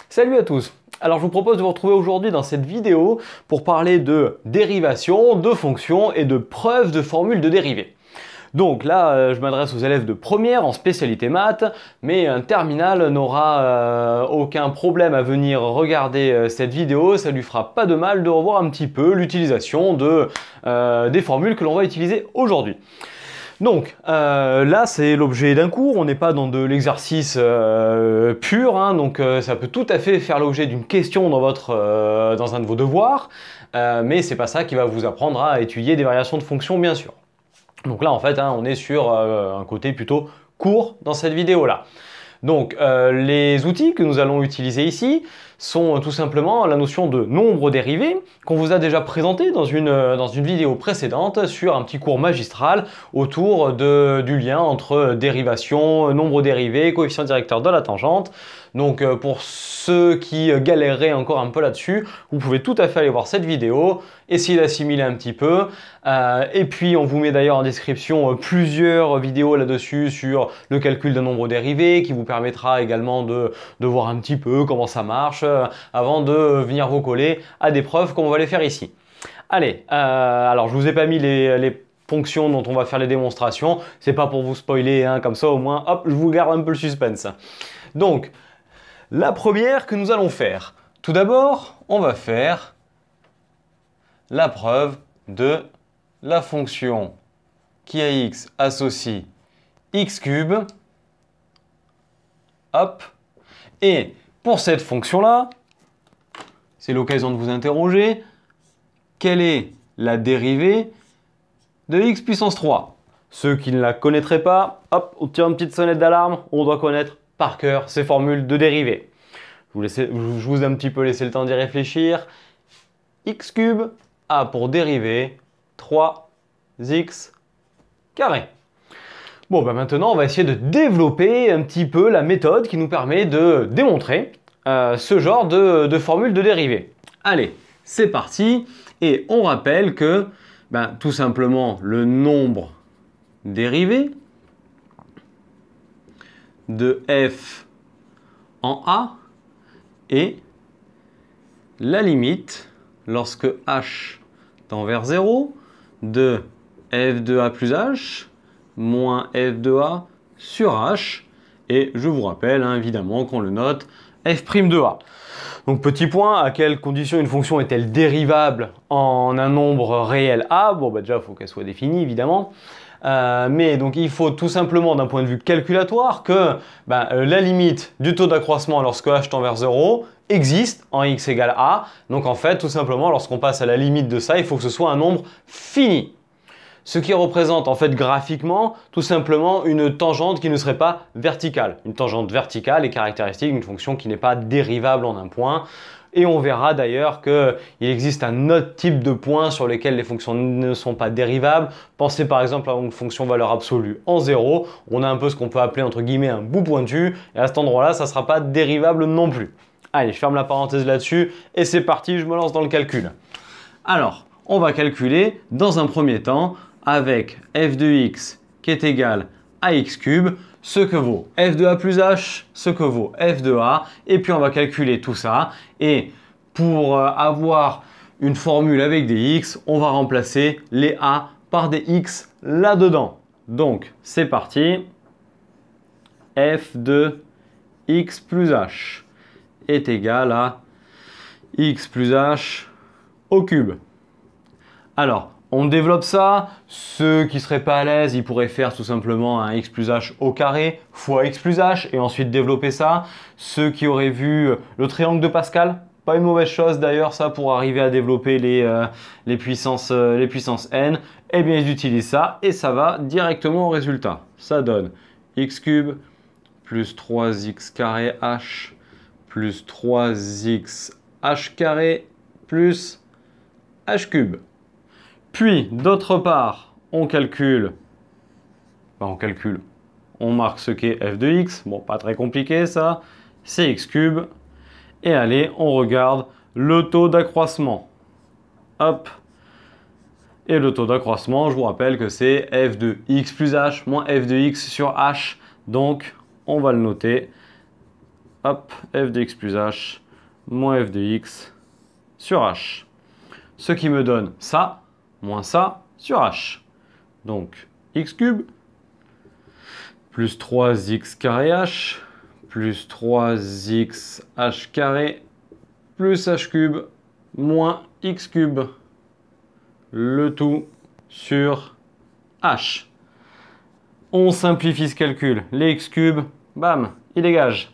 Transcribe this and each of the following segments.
Salut à tous. Alors je vous propose de vous retrouver aujourd'hui dans cette vidéo pour parler de dérivation, de fonctions et de preuves de formules de dérivées. Donc là, je m'adresse aux élèves de première en spécialité maths, mais un terminal n'aura aucun problème à venir regarder cette vidéo. Ça lui fera pas de mal de revoir un petit peu l'utilisation des formules que l'on va utiliser aujourd'hui. Donc là c'est l'objet d'un cours, on n'est pas dans de l'exercice pur, hein, donc ça peut tout à fait faire l'objet d'une question dans un de vos devoirs, mais c'est pas ça qui va vous apprendre à étudier des variations de fonctions bien sûr. Donc là en fait hein, on est sur un côté plutôt court dans cette vidéo là. Donc les outils que nous allons utiliser ici sont tout simplement la notion de nombre dérivé qu'on vous a déjà présenté dans une vidéo précédente sur un petit cours magistral autour du lien entre dérivation, nombre dérivé, coefficient directeur de la tangente. Donc pour ceux qui galéreraient encore un peu là-dessus, vous pouvez tout à fait aller voir cette vidéo, essayer d'assimiler un petit peu. Et puis on vous met d'ailleurs en description plusieurs vidéos là-dessus sur le calcul d'un nombre dérivé qui vous permettra également de voir un petit peu comment ça marche avant de venir vous coller à des preuves qu'on va les faire ici. Allez, alors je vous ai pas mis les fonctions dont on va faire les démonstrations, c'est pas pour vous spoiler, hein, comme ça au moins, hop, je vous garde un peu le suspense. Donc, la première que nous allons faire. Tout d'abord, on va faire la preuve de la fonction qui à x associe x cube. Hop. Et pour cette fonction-là, c'est l'occasion de vous interroger. Quelle est la dérivée de x puissance 3? Ceux qui ne la connaîtraient pas, hop, on tire une petite sonnette d'alarme, on doit connaître par cœur ces formules de dérivée. Je vous ai un petit peu laissé le temps d'y réfléchir. X cube a pour dérivée 3x carré. Bon, bah maintenant, on va essayer de développer un petit peu la méthode qui nous permet de démontrer ce genre de formule de dérivée. Allez, c'est parti. Et on rappelle que, tout simplement, le nombre dérivé de f en a est la limite, lorsque h tend vers 0, de f de a plus h moins f de a sur h. Et je vous rappelle, hein, évidemment, qu'on le note f' de a. Donc petit point, à quelles conditions une fonction est-elle dérivable en un nombre réel a? Bon, déjà, il faut qu'elle soit définie, évidemment. Mais donc il faut tout simplement d'un point de vue calculatoire que la limite du taux d'accroissement lorsque h tend vers 0 existe en x égale a. Donc en fait, tout simplement, lorsqu'on passe à la limite de ça, il faut que ce soit un nombre fini. Ce qui représente en fait graphiquement tout simplement une tangente qui ne serait pas verticale. Une tangente verticale est caractéristique d'une fonction qui n'est pas dérivable en un point. Et on verra d'ailleurs qu'il existe un autre type de points sur lesquels les fonctions ne sont pas dérivables. Pensez par exemple à une fonction valeur absolue en 0. On a un peu ce qu'on peut appeler entre guillemets un bout pointu. Et à cet endroit-là, ça ne sera pas dérivable non plus. Allez, je ferme la parenthèse là-dessus et c'est parti, je me lance dans le calcul. Alors, on va calculer dans un premier temps avec f de x qui est égal à x cube, ce que vaut f de a plus h, ce que vaut f de a, et puis on va calculer tout ça. Et pour avoir une formule avec des x, on va remplacer les a par des x là-dedans. Donc, c'est parti. F de x plus h est égal à x plus h au cube. Alors, on développe ça. Ceux qui ne seraient pas à l'aise, ils pourraient faire tout simplement un x plus h au carré fois x plus h et ensuite développer ça. Ceux qui auraient vu le triangle de Pascal, pas une mauvaise chose d'ailleurs ça pour arriver à développer les puissances n, eh bien ils utilisent ça et ça va directement au résultat. Ça donne x cube plus 3x carré h plus 3x h carré plus h cube. Puis, d'autre part, on marque ce qu'est f de x. Bon, pas très compliqué ça. C'est x cube. Et allez, on regarde le taux d'accroissement. Hop. Et le taux d'accroissement, je vous rappelle que c'est f de x plus h moins f de x sur h. Donc, on va le noter. hop, f de x plus h moins f de x sur h. Ce qui me donne ça, moins ça sur h. Donc, x cube plus 3x carré h plus 3x h carré plus h cube moins x cube. Le tout sur h. On simplifie ce calcul. Les x cubes, bam, il dégage.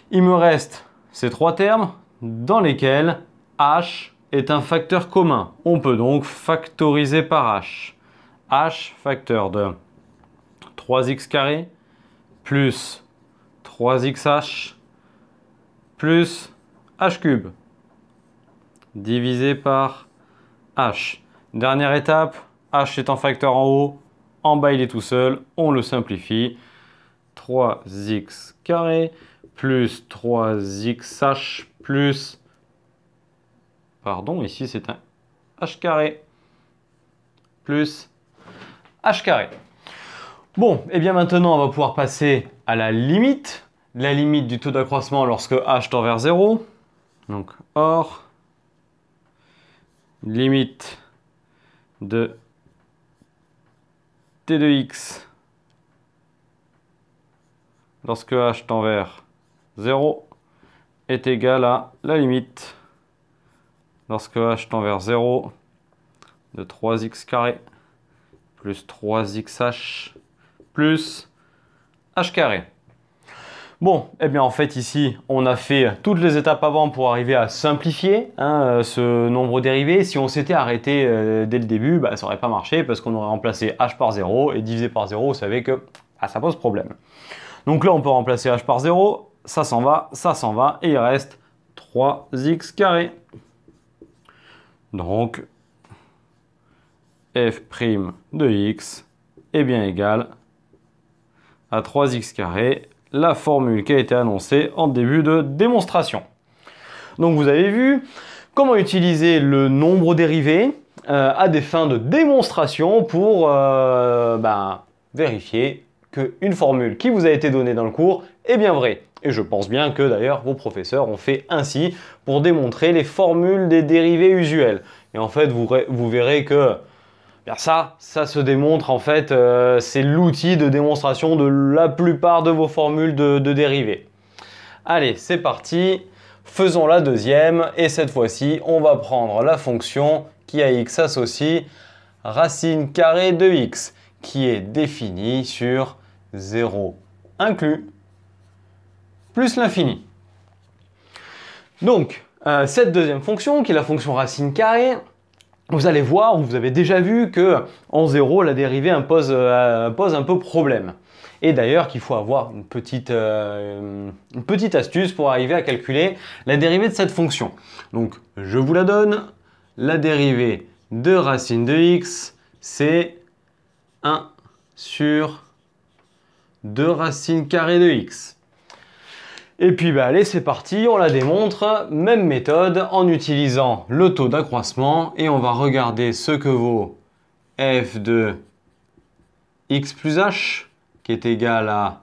Il me reste ces trois termes dans lesquels h est un facteur commun. On peut donc factoriser par h. h facteur de 3x carré plus 3xh plus h cube divisé par h. Dernière étape, h est un facteur en haut, en bas il est tout seul, on le simplifie. 3x carré plus 3xh plus, pardon, ici c'est un h carré plus h carré. Bon, et bien maintenant on va pouvoir passer à la limite du taux d'accroissement lorsque h tend vers 0. Donc, or, limite de t de x lorsque h tend vers 0 est égal à la limite lorsque h tend vers 0 de 3x carré plus 3xh plus h carré. Bon, et bien en fait ici, on a fait toutes les étapes avant pour arriver à simplifier ce nombre dérivé. Si on s'était arrêté dès le début, ça n'aurait pas marché parce qu'on aurait remplacé h par 0 et divisé par 0, vous savez que ça pose problème. Donc là, on peut remplacer h par 0, ça s'en va et il reste 3x carré. Donc, f' de x est bien égal à 3x carré, la formule qui a été annoncée en début de démonstration. Donc vous avez vu comment utiliser le nombre dérivé à des fins de démonstration pour vérifier qu'une formule qui vous a été donnée dans le cours est bien vraie. Et je pense bien que d'ailleurs vos professeurs ont fait ainsi pour démontrer les formules des dérivés usuels. Et en fait vous verrez que ça se démontre en fait, c'est l'outil de démonstration de la plupart de vos formules de dérivés. Allez, c'est parti, faisons la deuxième et cette fois-ci, on va prendre la fonction qui à x associe racine carrée de x qui est définie sur 0 inclus plus l'infini. Donc, cette deuxième fonction qui est la fonction racine carrée, vous allez voir, vous avez déjà vu que en 0, la dérivée pose un peu problème. Et d'ailleurs qu'il faut avoir une petite astuce pour arriver à calculer la dérivée de cette fonction. Donc je vous la donne, la dérivée de racine de x, c'est 1 sur 2 racines carrées de x. Et puis allez, c'est parti, on la démontre, même méthode en utilisant le taux d'accroissement et on va regarder ce que vaut f de x plus h qui est égal à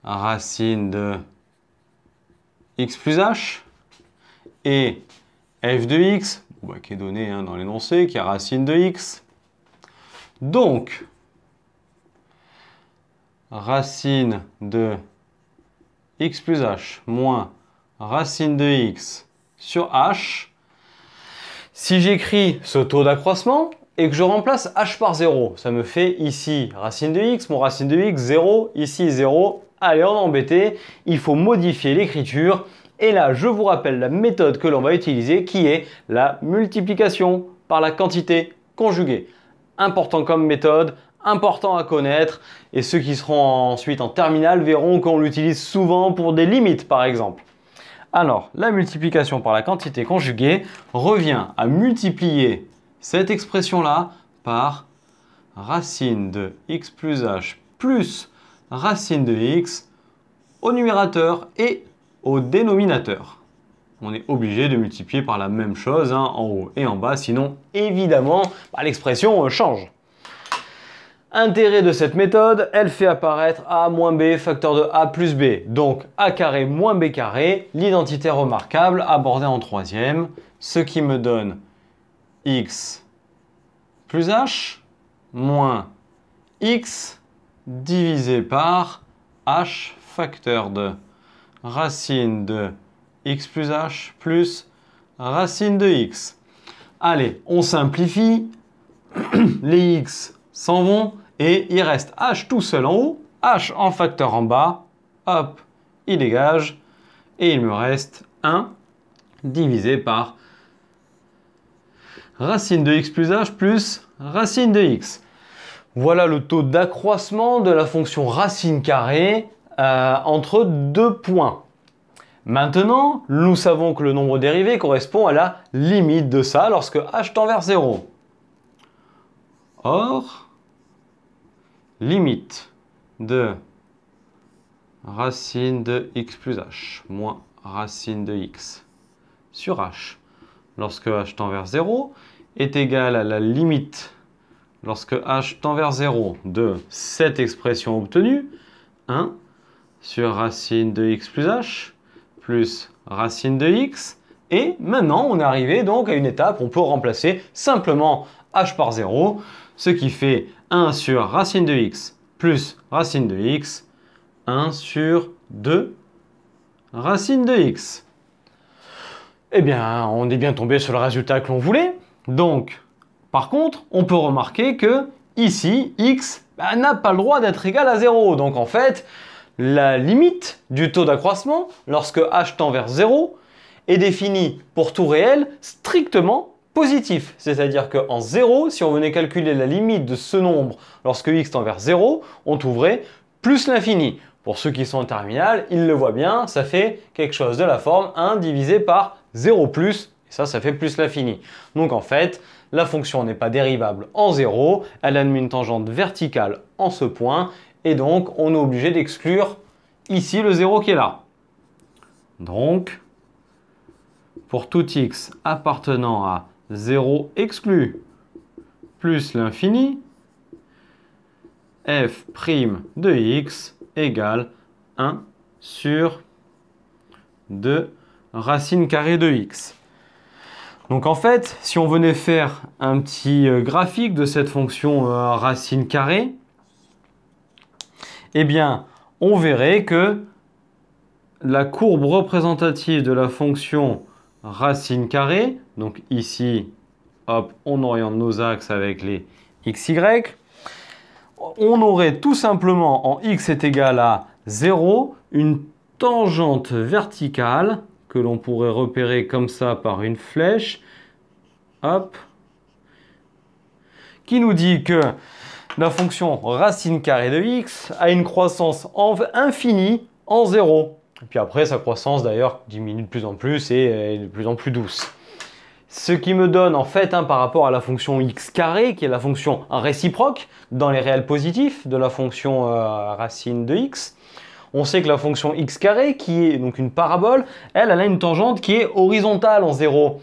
racine de x plus h et f de x qui est donné dans l'énoncé qui est racine de x. Donc, racine de x plus h moins racine de x sur h. Si j'écris ce taux d'accroissement et que je remplace h par 0, ça me fait ici racine de x, mon racine de x, 0, ici 0. Allez, on est embêté, il faut modifier l'écriture. Et là, je vous rappelle la méthode que l'on va utiliser qui est la multiplication par la quantité conjuguée. Important comme méthode, important à connaître et ceux qui seront ensuite en terminale verront qu'on l'utilise souvent pour des limites par exemple. Alors, la multiplication par la quantité conjuguée revient à multiplier cette expression-là par racine de x plus h plus racine de x au numérateur et au dénominateur. On est obligé de multiplier par la même chose en haut et en bas, sinon évidemment l'expression change. Intérêt de cette méthode, elle fait apparaître a moins b facteur de a plus b. Donc a carré moins b carré, l'identité remarquable abordée en troisième, ce qui me donne x plus h moins x divisé par h facteur de racine de x plus h plus racine de x. Allez, on simplifie. Les x s'en vont et il reste h tout seul en haut, h en facteur en bas. Hop, il dégage. Et il me reste 1 divisé par racine de x plus h plus racine de x. Voilà le taux d'accroissement de la fonction racine carrée entre deux points. Maintenant, nous savons que le nombre dérivé correspond à la limite de ça lorsque h tend vers 0. Or, limite de racine de x plus h moins racine de x sur h lorsque h tend vers 0 est égale à la limite lorsque h tend vers 0 de cette expression obtenue, 1 sur racine de x plus h plus racine de x. Et maintenant, on est arrivé donc à une étape où on peut remplacer simplement h par 0, ce qui fait 1 sur racine de x plus racine de x, 1 sur 2 racine de x. Eh bien, on est bien tombé sur le résultat que l'on voulait. Donc, par contre, on peut remarquer que ici, x n'a pas le droit d'être égal à 0. Donc en fait, la limite du taux d'accroissement, lorsque h tend vers 0, est définie pour tout réel strictement positif. C'est-à-dire qu'en 0, si on venait calculer la limite de ce nombre lorsque x tend vers 0, on trouverait plus l'infini. Pour ceux qui sont en terminale, ils le voient bien, ça fait quelque chose de la forme 1 divisé par 0 plus, et ça fait plus l'infini. Donc en fait, la fonction n'est pas dérivable en 0, elle admet une tangente verticale en ce point, et donc on est obligé d'exclure ici le 0 qui est là. Donc, pour tout x appartenant à 0 exclu plus l'infini, f' de x égale 1 sur 2 racine carrée de x. Donc en fait, si on venait faire un petit graphique de cette fonction racine carrée, eh bien, on verrait que la courbe représentative de la fonction racine carrée, donc ici, hop, on oriente nos axes avec les xy, on aurait tout simplement, en x est égal à 0, une tangente verticale que l'on pourrait repérer comme ça par une flèche, hop, qui nous dit que la fonction racine carrée de x a une croissance infinie en 0. Et puis après, sa croissance d'ailleurs diminue de plus en plus et est de plus en plus douce. Ce qui me donne en fait, par rapport à la fonction x carré, qui est la fonction réciproque dans les réels positifs de la fonction racine de x, on sait que la fonction x carré, qui est donc une parabole, elle a une tangente qui est horizontale en 0.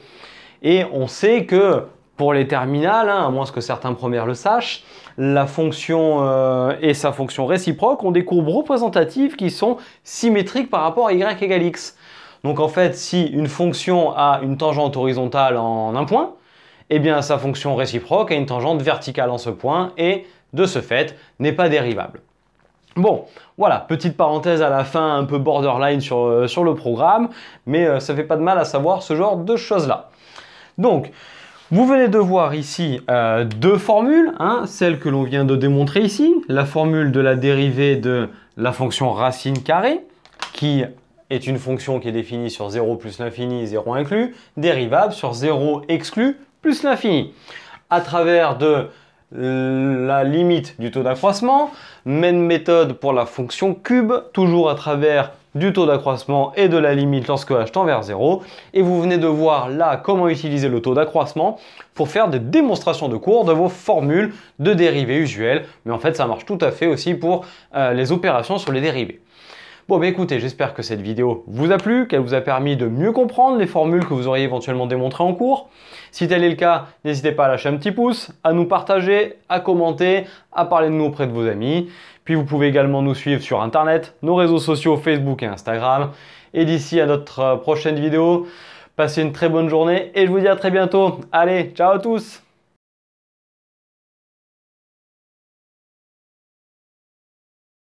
Et on sait que pour les terminales, à moins que certains premières le sachent, la fonction et sa fonction réciproque ont des courbes représentatives qui sont symétriques par rapport à y égale x. Donc en fait, si une fonction a une tangente horizontale en un point, eh bien sa fonction réciproque a une tangente verticale en ce point et de ce fait n'est pas dérivable. Bon, voilà, petite parenthèse à la fin un peu borderline sur le programme, mais ça fait pas de mal à savoir ce genre de choses-là. Donc, vous venez de voir ici deux formules, celle que l'on vient de démontrer ici, la formule de la dérivée de la fonction racine carrée, qui est une fonction qui est définie sur 0 plus l'infini, 0 inclus, dérivable sur 0 exclu plus l'infini. À travers de la limite du taux d'accroissement, même méthode pour la fonction cube, toujours à travers du taux d'accroissement et de la limite lorsque h tend vers 0. Et vous venez de voir là comment utiliser le taux d'accroissement pour faire des démonstrations de cours de vos formules de dérivées usuelles. Mais en fait, ça marche tout à fait aussi pour les opérations sur les dérivées. Bon, bah écoutez, j'espère que cette vidéo vous a plu, qu'elle vous a permis de mieux comprendre les formules que vous auriez éventuellement démontrées en cours. Si tel est le cas, n'hésitez pas à lâcher un petit pouce, à nous partager, à commenter, à parler de nous auprès de vos amis. Puis vous pouvez également nous suivre sur Internet, nos réseaux sociaux Facebook et Instagram. Et d'ici à notre prochaine vidéo, passez une très bonne journée et je vous dis à très bientôt. Allez, ciao à tous!